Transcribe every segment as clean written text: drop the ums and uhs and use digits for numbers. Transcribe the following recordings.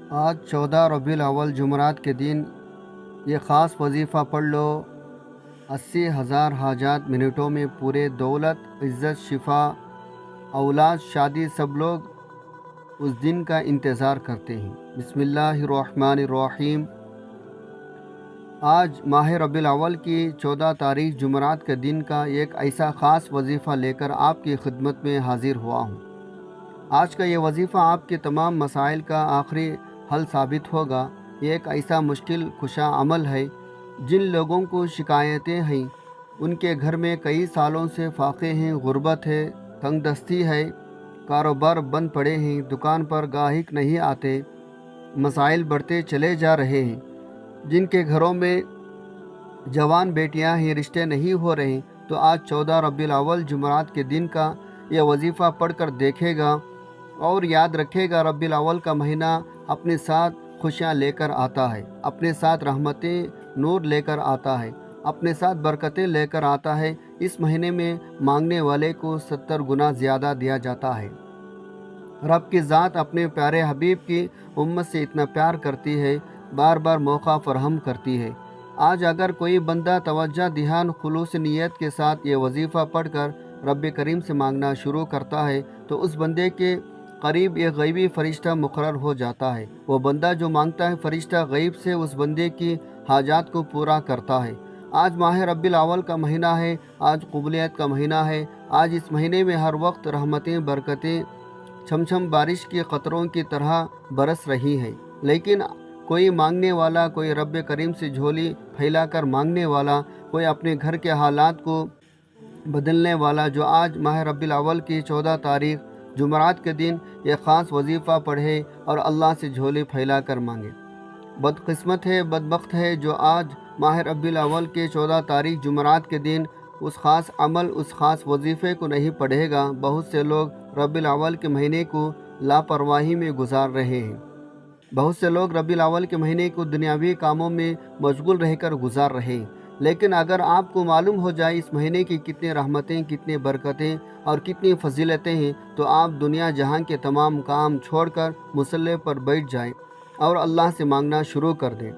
آج 14 ربیع الاول جمعرات کے دن یہ خاص وظیفہ پڑھ لو۔ 80,000 حاجات منٹوں میں پورے، دولت، عزت، شفا، اولاد، شادی، سب لوگ اس دن کا انتظار کرتے ہیں۔ بسم اللہ الرحمن الرحیم۔ آج ماہ ربیع الاول کی 14 تاریخ جمعرات کے دن کا ایک ایسا خاص وظیفہ لے کر آپ کی خدمت میں حاضر ہوا ہوں۔ آج کا یہ وظیفہ آپ کے تمام مسائل کا آخری حل ثابت ہوگا۔ یہ ایک ایسا مشکل کشا عمل ہے۔ جن لوگوں کو شکایتیں ہیں، ان کے گھر میں کئی سالوں سے فاقے ہیں، غربت ہے، تنگ دستی ہے، کاروبار بند پڑے ہیں، دکان پر گاہک نہیں آتے، مسائل بڑھتے چلے جا رہے ہیں، جن کے گھروں میں جوان بیٹیاں ہیں، رشتے نہیں ہو رہے، تو آج 14 ربیع الاول جمعرات کے دن کا یہ وظیفہ پڑھ کر دیکھے گا اور یاد رکھے گا۔ ربیع الاول کا مہینہ اپنے ساتھ خوشیاں لے کر آتا ہے، اپنے ساتھ رحمتیں، نور لے کر آتا ہے، اپنے ساتھ برکتیں لے کر آتا ہے۔ اس مہینے میں مانگنے والے کو 70 گنا زیادہ دیا جاتا ہے۔ رب کی ذات اپنے پیارے حبیب کی امت سے اتنا پیار کرتی ہے، بار بار موقع فراہم کرتی ہے۔ آج اگر کوئی بندہ توجہ، دھیان، خلوص نیت کے ساتھ یہ وظیفہ پڑھ کر رب کریم سے مانگنا شروع کرتا ہے تو اس بندے کے قریب ایک غیبی فرشتہ مقرر ہو جاتا ہے۔ وہ بندہ جو مانگتا ہے، فرشتہ غیب سے اس بندے کی حاجات کو پورا کرتا ہے۔ آج ماہ ربیع الاول کا مہینہ ہے، آج قبولیت کا مہینہ ہے۔ آج اس مہینے میں ہر وقت رحمتیں، برکتیں چھم چھم بارش کے قطروں کی طرح برس رہی ہیں، لیکن کوئی مانگنے والا، کوئی رب کریم سے جھولی پھیلا کر مانگنے والا، کوئی اپنے گھر کے حالات کو بدلنے والا، جو آج ماہ ربیع الاول کی 14 تاریخ جمعرات کے دن یہ خاص وظیفہ پڑھے اور اللہ سے جھولی پھیلا کر مانگے۔ بدقسمت ہے، بدبخت ہے جو آج ماہ ربیع الاول کے 14 تاریخ جمعرات کے دن اس خاص عمل، اس خاص وظیفے کو نہیں پڑھے گا۔ بہت سے لوگ ربیع الاول کے مہینے کو لاپرواہی میں گزار رہے ہیں۔ بہت سے لوگ ربیع الاول کے مہینے کو دنیاوی کاموں میں مشغول رہ کر گزار رہے ہیں۔ لیکن اگر آپ کو معلوم ہو جائے اس مہینے کی کتنی رحمتیں، کتنی برکتیں اور کتنی فضیلتیں ہیں، تو آپ دنیا جہاں کے تمام کام چھوڑ کر مصلی پر بیٹھ جائیں اور اللہ سے مانگنا شروع کر دیں۔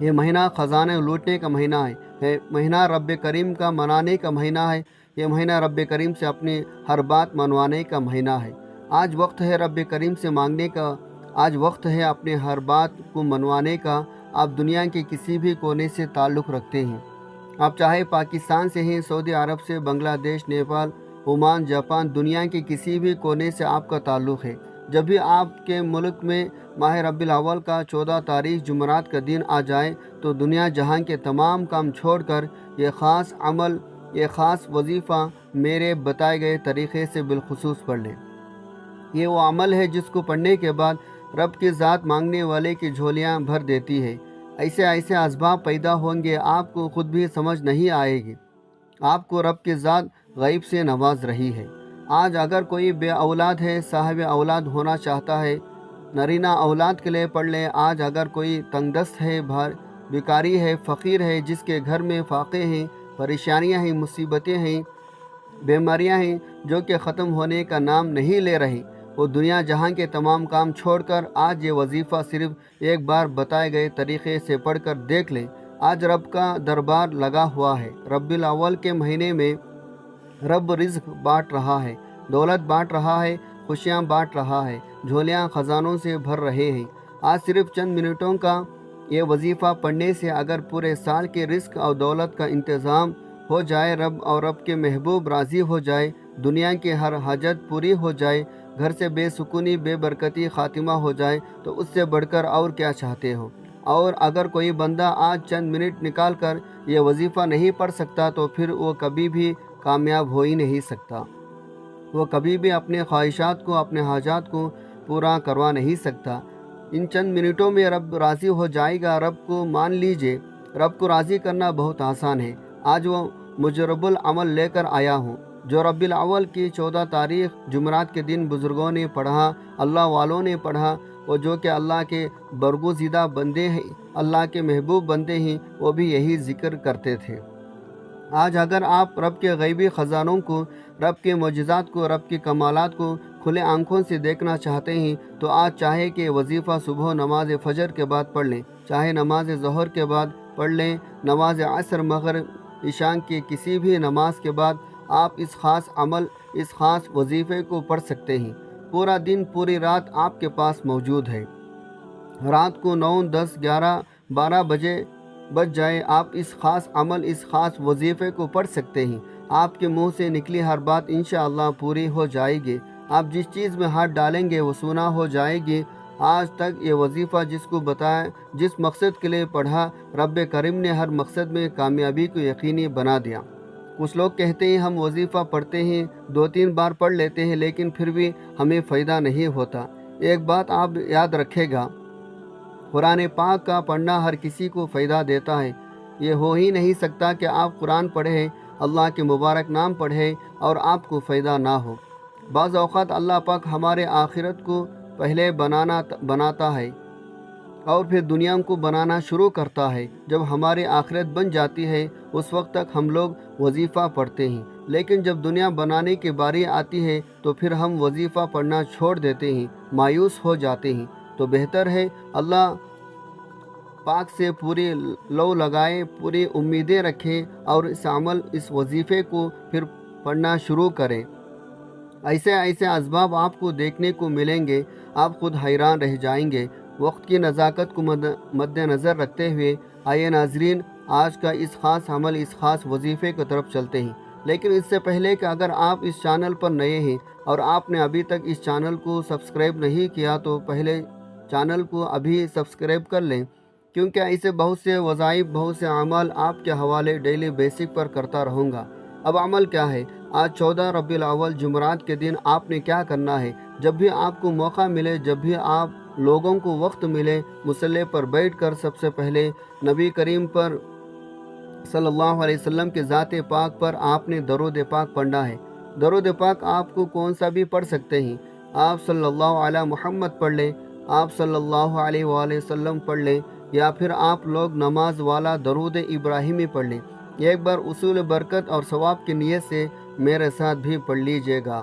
یہ مہینہ خزانے لوٹنے کا مہینہ ہے، یہ مہینہ رب کریم کا منانے کا مہینہ ہے، یہ مہینہ رب کریم سے اپنی ہر بات منوانے کا مہینہ ہے۔ آج وقت ہے رب کریم سے مانگنے کا، آج وقت ہے اپنے ہر بات کو منوانے کا۔ آپ دنیا کے کسی بھی کونے سے تعلق رکھتے ہیں، آپ چاہے پاکستان سے ہیں، سعودی عرب سے، بنگلہ دیش، نیپال، عمان، جاپان، دنیا کے کسی بھی کونے سے آپ کا تعلق ہے، جب بھی آپ کے ملک میں ماہ ربیع الاول کا 14 تاریخ جمعرات کا دن آ جائے تو دنیا جہاں کے تمام کام چھوڑ کر یہ خاص عمل، یہ خاص وظیفہ میرے بتائے گئے طریقے سے بالخصوص پڑھ لیں۔ یہ وہ عمل ہے جس کو پڑھنے کے بعد رب کی ذات مانگنے والے کی جھولیاں بھر دیتی ہے۔ ایسے ایسے اسباب پیدا ہوں گے، آپ کو خود بھی سمجھ نہیں آئے گی۔ آپ کو رب کی ذات غیب سے نواز رہی ہے۔ آج اگر کوئی بے اولاد ہے، صاحب اولاد ہونا چاہتا ہے، نرینہ اولاد کے لیے پڑھ لیں۔ آج اگر کوئی تنگ دست ہے، بیکاری ہے، فقیر ہے، جس کے گھر میں فاقے ہیں، پریشانیاں ہیں، مصیبتیں ہیں، بیماریاں ہیں جو کہ ختم ہونے کا نام نہیں لے رہی، وہ دنیا جہاں کے تمام کام چھوڑ کر آج یہ وظیفہ صرف ایک بار بتائے گئے طریقے سے پڑھ کر دیکھ لیں۔ آج رب کا دربار لگا ہوا ہے۔ ربیع الاول کے مہینے میں رب رزق بانٹ رہا ہے، دولت بانٹ رہا ہے، خوشیاں بانٹ رہا ہے، جھولیاں خزانوں سے بھر رہے ہیں۔ آج صرف چند منٹوں کا یہ وظیفہ پڑھنے سے اگر پورے سال کے رزق اور دولت کا انتظام ہو جائے، رب اور رب کے محبوب راضی ہو جائے، دنیا کی ہر حاجت پوری ہو جائے، گھر سے بے سکونی، بے برکتی خاتمہ ہو جائے، تو اس سے بڑھ کر اور کیا چاہتے ہو؟ اور اگر کوئی بندہ آج چند منٹ نکال کر یہ وظیفہ نہیں پڑھ سکتا تو پھر وہ کبھی بھی کامیاب ہو ہی نہیں سکتا، وہ کبھی بھی اپنے خواہشات کو، اپنے حاجات کو پورا کروا نہیں سکتا۔ ان چند منٹوں میں رب راضی ہو جائے گا۔ رب کو مان لیجئے، رب کو راضی کرنا بہت آسان ہے۔ آج وہ مجرب العمل لے کر آیا ہوں جو ربیع الاول کی 14 تاریخ جمعرات کے دن بزرگوں نے پڑھا، اللہ والوں نے پڑھا، وہ جو کہ اللہ کے برگزیدہ بندے ہیں، اللہ کے محبوب بندے ہیں، وہ بھی یہی ذکر کرتے تھے۔ آج اگر آپ رب کے غیبی خزانوں کو، رب کے معجزات کو، رب کے کمالات کو کھلے آنکھوں سے دیکھنا چاہتے ہیں تو آج چاہے کہ وظیفہ صبح نماز فجر کے بعد پڑھ لیں، چاہے نماز ظہر کے بعد پڑھ لیں، نماز عصر مغرب عشاء کی کسی بھی نماز کے بعد آپ اس خاص عمل، اس خاص وظیفے کو پڑھ سکتے ہیں۔ پورا دن، پوری رات آپ کے پاس موجود ہے۔ رات کو 9، 10، 11، 12 بج جائے، آپ اس خاص عمل، اس خاص وظیفے کو پڑھ سکتے ہیں۔ آپ کے منہ سے نکلی ہر بات انشاءاللہ پوری ہو جائے گی۔ آپ جس چیز میں ہاتھ ڈالیں گے وہ سونا ہو جائے گی۔ آج تک یہ وظیفہ جس کو بتایا، جس مقصد کے لیے پڑھا، رب کریم نے ہر مقصد میں کامیابی کو یقینی بنا دیا۔ کچھ لوگ کہتے ہیں ہم وظیفہ پڑھتے ہیں، 2-3 بار پڑھ لیتے ہیں لیکن پھر بھی ہمیں فائدہ نہیں ہوتا۔ ایک بات آپ یاد رکھے گا، قرآن پاک کا پڑھنا ہر کسی کو فائدہ دیتا ہے۔ یہ ہو ہی نہیں سکتا کہ آپ قرآن پڑھیں، اللہ کے مبارک نام پڑھیں اور آپ کو فائدہ نہ ہو۔ بعض اوقات اللہ پاک ہمارے آخرت کو پہلے بناتا ہے اور پھر دنیا کو بنانا شروع کرتا ہے۔ جب ہماری آخرت بن جاتی ہے اس وقت تک ہم لوگ وظیفہ پڑھتے ہیں، لیکن جب دنیا بنانے کی باری آتی ہے تو پھر ہم وظیفہ پڑھنا چھوڑ دیتے ہیں، مایوس ہو جاتے ہیں۔ تو بہتر ہے اللہ پاک سے پوری لو لگائے، پوری امیدیں رکھیں اور اس عمل، اس وظیفے کو پھر پڑھنا شروع کریں۔ ایسے اسباب آپ کو دیکھنے کو ملیں گے، آپ خود حیران رہ جائیں گے۔ وقت کی نزاکت کو مد نظر رکھتے ہوئے آئیے ناظرین، آج کا اس خاص عمل، اس خاص وظیفے کی طرف چلتے ہیں۔ لیکن اس سے پہلے کہ اگر آپ اس چینل پر نئے ہیں اور آپ نے ابھی تک اس چینل کو سبسکرائب نہیں کیا تو پہلے چینل کو ابھی سبسکرائب کر لیں، کیونکہ ایسے بہت سے وظائف، بہت سے اعمال آپ کے حوالے ڈیلی بیسک پر کرتا رہوں گا۔ اب عمل کیا ہے؟ آج 14 ربیع الاول جمعرات کے دن آپ نے کیا کرنا ہے؟ جب بھی آپ کو موقع ملے، جب بھی آپ لوگوں کو وقت ملے، مصلی پر بیٹھ کر سب سے پہلے نبی کریم پر صلی اللہ علیہ وسلم کے ذات پاک پر آپ نے درود پاک پڑھنا ہے۔ درود پاک آپ کو کون سا بھی پڑھ سکتے ہیں۔ آپ صلی اللہ علیہ محمد پڑھ لیں، آپ صلی اللہ علیہ وآلہ وسلم پڑھ لیں، یا پھر آپ لوگ نماز والا درود ابراہیمی پڑھ لیں۔ ایک بار اصول برکت اور ثواب کی نیت سے میرے ساتھ بھی پڑھ لیجئے گا۔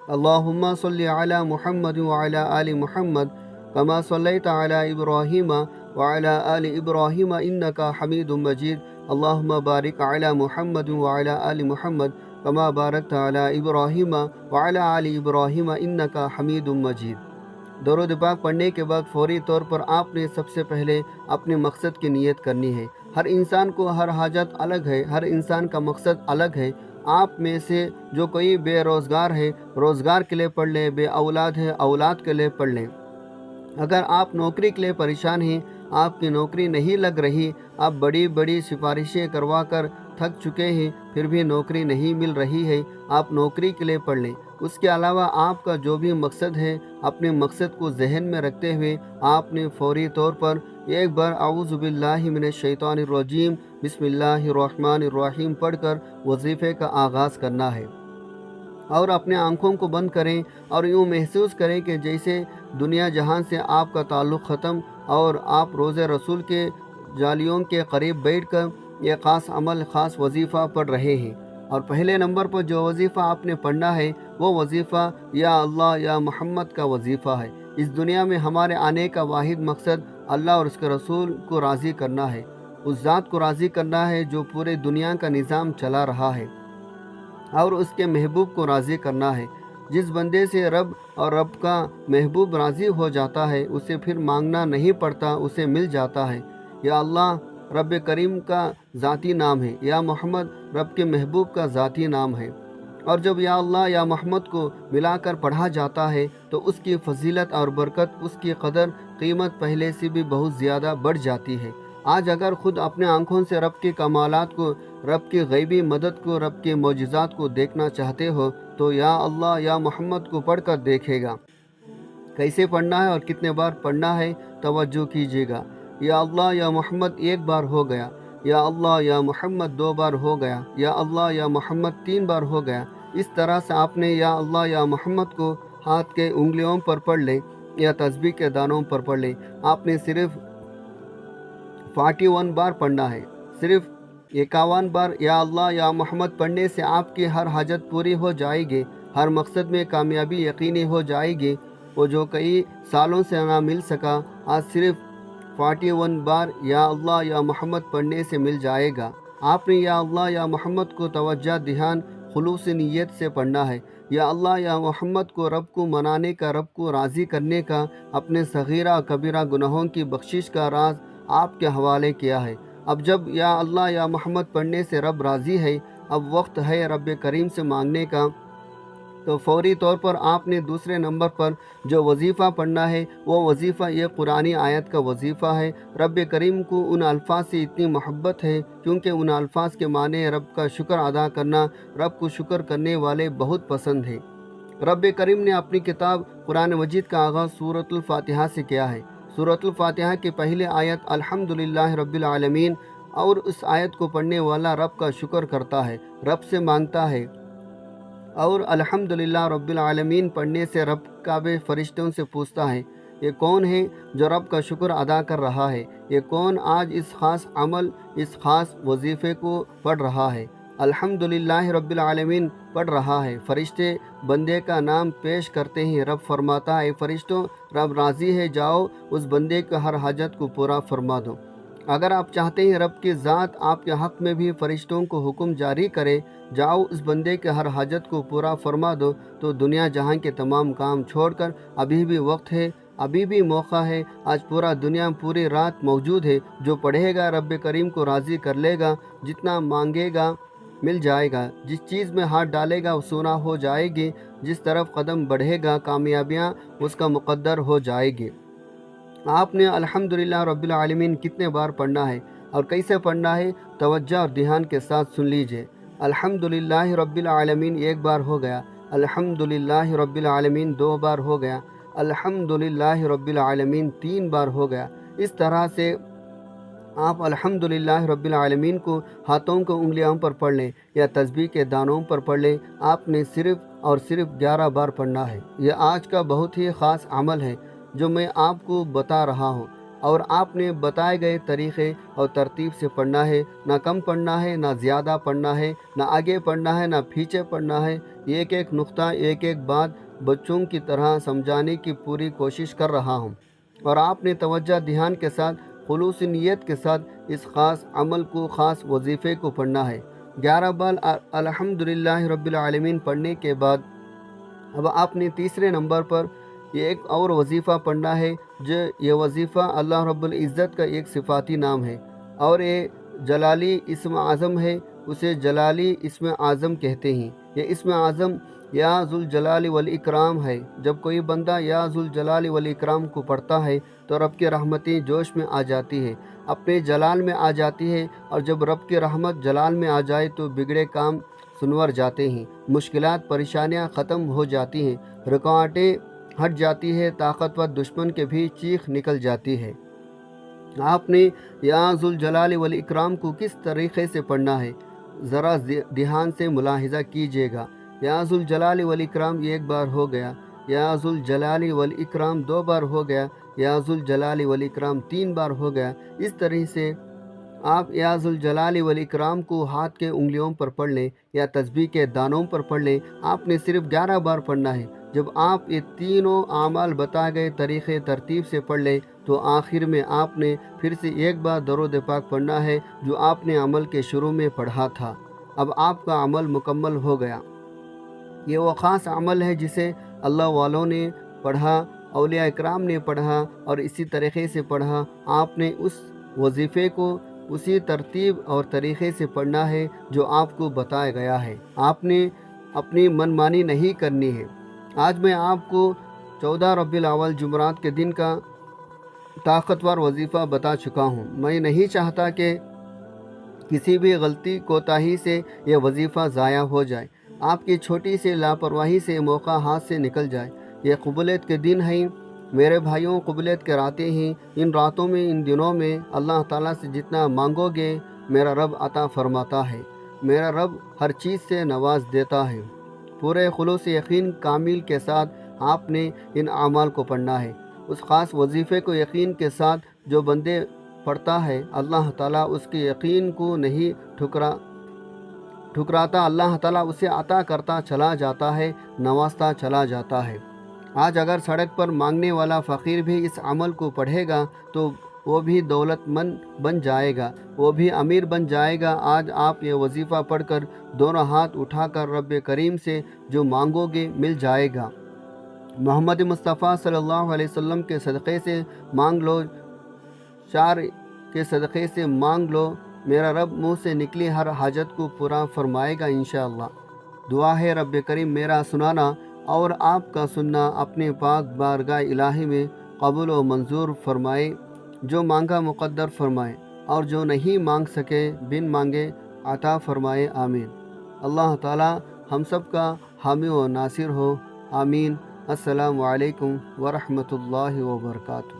اللہم صلی علی محمد وعلی آل محمد کما صلیت علی ابراہیم وعلی آل ابراہیم انکا حمید مجید۔ اللہم بارک علی محمد وعلی آل محمد کما بارکت علی ابراہیم وعلی آل ابراہیم انکا حمید مجید۔ درود پاک پڑھنے کے بعد فوری طور پر آپ نے سب سے پہلے اپنے مقصد کی نیت کرنی ہے۔ ہر انسان کو ہر حاجت الگ ہے، ہر انسان کا مقصد الگ ہے۔ آپ میں سے جو کوئی بے روزگار ہے، روزگار کے لیے پڑھ لیں، بے اولاد ہے، اولاد کے لیے پڑھ لیں۔ اگر آپ نوکری کے لیے پریشان ہیں، آپ کی نوکری نہیں لگ رہی، آپ بڑی بڑی سفارشیں کروا کر تھک چکے ہیں پھر بھی نوکری نہیں مل رہی ہے، آپ نوکری کے لیے پڑھ لیں۔ اس کے علاوہ آپ کا جو بھی مقصد ہے، اپنے مقصد کو ذہن میں رکھتے ہوئے آپ نے فوری طور پر ایک بار اعوذ باللہ من الشیطان الرجیم بسم اللہ الرحمن الرحیم پڑھ کر وظیفے کا آغاز کرنا ہے، اور اپنے آنکھوں کو بند کریں اور یوں محسوس کریں کہ جیسے دنیا جہان سے آپ کا تعلق ختم اور آپ روز رسول کے جالیوں کے قریب بیٹھ کر یہ خاص عمل، خاص وظیفہ پڑھ رہے ہیں۔ اور پہلے نمبر پر جو وظیفہ آپ نے پڑھنا ہے وہ وظیفہ یا اللہ یا محمد کا وظیفہ ہے۔ اس دنیا میں ہمارے آنے کا واحد مقصد اللہ اور اس کے رسول کو راضی کرنا ہے، اس ذات کو راضی کرنا ہے جو پورے دنیا کا نظام چلا رہا ہے، اور اس کے محبوب کو راضی کرنا ہے۔ جس بندے سے رب اور رب کا محبوب راضی ہو جاتا ہے اسے پھر مانگنا نہیں پڑتا، اسے مل جاتا ہے۔ یا اللہ رب کریم کا ذاتی نام ہے، یا محمد رب کے محبوب کا ذاتی نام ہے، اور جب یا اللہ یا محمد کو ملا کر پڑھا جاتا ہے تو اس کی فضیلت اور برکت، اس کی قدر قیمت پہلے سے بھی بہت زیادہ بڑھ جاتی ہے۔ آج اگر خود اپنے آنکھوں سے رب کے کمالات کو، رب کی غیبی مدد کو، رب کے معجزات کو دیکھنا چاہتے ہو تو یا اللہ یا محمد کو پڑھ کر دیکھے گا۔ کیسے پڑھنا ہے اور کتنے بار پڑھنا ہے توجہ کیجیے گا۔ یا اللہ یا محمد ایک بار ہو گیا، یا اللہ یا محمد 2 بار ہو گیا، یا اللہ یا محمد 3 بار ہو گیا۔ اس طرح سے آپ نے یا اللہ یا محمد کو ہاتھ کے انگلیوں پر پڑھ لیں یا تسبیح کے دانوں پر پڑھ لیں۔ آپ نے صرف 41 بار پڑھنا ہے، صرف 51 بار یا اللہ یا محمد پڑھنے سے آپ کی ہر حاجت پوری ہو جائے گی۔ ہر مقصد میں کامیابی یقینی ہو جائے گی۔ وہ جو کئی سالوں سے نہ مل سکا، آج صرف 41 بار یا اللہ یا محمد پڑھنے سے مل جائے گا۔ آپ نے یا اللہ یا محمد کو توجہ، دھیان، خلوص نیت سے پڑھنا ہے۔ یا اللہ یا محمد کو رب کو منانے کا، رب کو راضی کرنے کا، اپنے صغیرہ کبیرہ گناہوں کی بخشش کا راز آپ کے حوالے کیا ہے۔ اب جب یا اللہ یا محمد پڑھنے سے رب راضی ہے، اب وقت ہے رب کریم سے مانگنے کا۔ تو فوری طور پر آپ نے دوسرے نمبر پر جو وظیفہ پڑھنا ہے، وہ وظیفہ یہ قرآنی آیت کا وظیفہ ہے۔ رب کریم کو ان الفاظ سے اتنی محبت ہے کیونکہ ان الفاظ کے معنی رب کا شکر ادا کرنا، رب کو شکر کرنے والے بہت پسند ہے۔ رب کریم نے اپنی کتاب قرآن مجید کا آغاز سورۃ الفاتحہ سے کیا ہے۔ سورۃ الفاتحہ کی پہلی آیت الحمدللہ رب العالمین، اور اس آیت کو پڑھنے والا رب کا شکر کرتا ہے، رب سے مانگتا ہے۔ اور الحمدللہ رب العالمین پڑھنے سے رب کعبے فرشتوں سے پوچھتا ہے، یہ کون ہے جو رب کا شکر ادا کر رہا ہے؟ یہ کون آج اس خاص عمل، اس خاص وظیفے کو پڑھ رہا ہے؟ الحمدللہ رب العالمین پڑھ رہا ہے۔ فرشتے بندے کا نام پیش کرتے ہیں، رب فرماتا ہے، فرشتوں رب راضی ہے، جاؤ اس بندے کے ہر حاجت کو پورا فرما دو۔ اگر آپ چاہتے ہیں رب کی ذات آپ کے حق میں بھی فرشتوں کو حکم جاری کرے، جاؤ اس بندے کے ہر حاجت کو پورا فرما دو، تو دنیا جہاں کے تمام کام چھوڑ کر ابھی بھی وقت ہے، ابھی بھی موقع ہے۔ آج پورا دنیا پوری رات موجود ہے، جو پڑھے گا رب کریم کو راضی کر لے گا، جتنا مانگے گا مل جائے گا، جس چیز میں ہاتھ ڈالے گا وہ سونا ہو جائے گی، جس طرف قدم بڑھے گا کامیابیاں اس کا مقدر ہو جائے گی۔ آپ نے الحمدللہ رب العالمین کتنے بار پڑھنا ہے اور کیسے پڑھنا ہے؟ توجہ اور دھیان کے ساتھ سن لیجئے۔ الحمدللہ رب العالمین ایک بار ہو گیا، الحمدللہ رب العالمین دو بار ہو گیا، الحمدللہ رب العالمین تین بار ہو گیا۔ اس طرح سے آپ الحمدللہ رب العالمین کو ہاتھوں کو انگلیوں پر پڑھ لیں یا تسبیح کے دانوں پر پڑھ لیں۔ آپ نے صرف اور صرف 11 بار پڑھنا ہے۔ یہ آج کا بہت ہی خاص عمل ہے جو میں آپ کو بتا رہا ہوں، اور آپ نے بتائے گئے طریقے اور ترتیب سے پڑھنا ہے۔ نہ کم پڑھنا ہے، نہ زیادہ پڑھنا ہے، نہ آگے پڑھنا ہے، نہ پیچھے پڑھنا ہے۔ ایک ایک نقطہ، ایک ایک بات بچوں کی طرح سمجھانے کی پوری کوشش کر رہا ہوں، اور آپ نے توجہ، دھیان کے ساتھ، خلوص نیت کے ساتھ اس خاص عمل کو، خاص وظیفے کو پڑھنا ہے۔ 11 بار الحمدللہ رب العالمین پڑھنے کے بعد اب آپ نے تیسرے نمبر پر یہ ایک اور وظیفہ پڑھنا ہے، جو یہ وظیفہ اللہ رب العزت کا ایک صفاتی نام ہے، اور یہ جلالی اسم اعظم ہے، اسے جلالی اسم اعظم کہتے ہیں۔ یہ اسم اعظم یا ذوالجلال والاکرام ہے۔ جب کوئی بندہ یا ذوالجلال والاکرام کو پڑھتا ہے تو رب کی رحمتیں جوش میں آ جاتی ہے، اپنے جلال میں آ جاتی ہے، اور جب رب کی رحمت جلال میں آ جائے تو بگڑے کام سنور جاتے ہیں، مشکلات، پریشانیاں ختم ہو جاتی ہیں، رکاوٹیں ہٹ جاتی ہے، طاقتور دشمن کے بھی چیخ نکل جاتی ہے۔ آپ نے یا ذوالجلال والاکرام کو کس طریقے سے پڑھنا ہے، ذرا دھیان سے ملاحظہ کیجیے گا۔ یا ذوالجلال والاکرام ایک بار ہو گیا، یا ذوالجلال والاکرام دو بار ہو گیا، یا ذوالجلال والاکرام تین بار ہو گیا۔ اس طرح سے آپ یا ذوالجلال والاکرام کو ہاتھ کے انگلیوں پر پڑھ لیں یا تسبیح کے دانوں پر پڑھ لیں۔ آپ نے صرف 11 بار پڑھنا ہے۔ جب آپ یہ تینوں اعمال بتائے گئے طریقے ترتیب سے پڑھ لیں تو آخر میں آپ نے پھر سے ایک بار درود پاک پڑھنا ہے جو آپ نے عمل کے شروع میں پڑھا تھا۔ اب آپ کا عمل مکمل ہو گیا۔ یہ وہ خاص عمل ہے جسے اللہ والوں نے پڑھا، اولیاء اکرام نے پڑھا، اور اسی طریقے سے پڑھا۔ آپ نے اس وظیفے کو اسی ترتیب اور طریقے سے پڑھنا ہے جو آپ کو بتایا گیا ہے۔ آپ نے اپنی من مانی نہیں کرنی ہے۔ آج میں آپ کو 14 ربیع الاول جمعرات کے دن کا طاقتور وظیفہ بتا چکا ہوں۔ میں نہیں چاہتا کہ کسی بھی غلطی کوتاہی سے یہ وظیفہ ضائع ہو جائے، آپ کی چھوٹی سی لاپرواہی سے موقع ہاتھ سے نکل جائے۔ یہ قبولیت کے دن ہیں میرے بھائیوں، قبولیت کے راتیں ہیں۔ ان راتوں میں، ان دنوں میں اللہ تعالیٰ سے جتنا مانگو گے میرا رب عطا فرماتا ہے، میرا رب ہر چیز سے نواز دیتا ہے۔ پورے خلوص یقین کامل کے ساتھ آپ نے ان اعمال کو پڑھنا ہے۔ اس خاص وظیفے کو یقین کے ساتھ جو بندے پڑھتا ہے، اللہ تعالیٰ اس کے یقین کو نہیں ٹھکراتا اللہ تعالیٰ اسے عطا کرتا چلا جاتا ہے، نوازتا چلا جاتا ہے۔ آج اگر سڑک پر مانگنے والا فقیر بھی اس عمل کو پڑھے گا تو وہ بھی دولت مند بن جائے گا، وہ بھی امیر بن جائے گا۔ آج آپ یہ وظیفہ پڑھ کر دونوں ہاتھ اٹھا کر رب کریم سے جو مانگو گے مل جائے گا۔ محمد مصطفیٰ صلی اللہ علیہ وسلم کے صدقے سے مانگ لو، شعر کے صدقے سے مانگ لو، میرا رب منہ سے نکلی ہر حاجت کو پورا فرمائے گا انشاءاللہ۔ دعا ہے رب کریم میرا سنانا اور آپ کا سننا اپنے پاک بارگاہ الہی میں قبول و منظور فرمائے، جو مانگا مقدر فرمائے اور جو نہیں مانگ سکے بن مانگے عطا فرمائے، آمین۔ اللہ تعالی ہم سب کا حامی و ناصر ہو، آمین۔ السلام علیکم ورحمۃ اللہ وبرکاتہ۔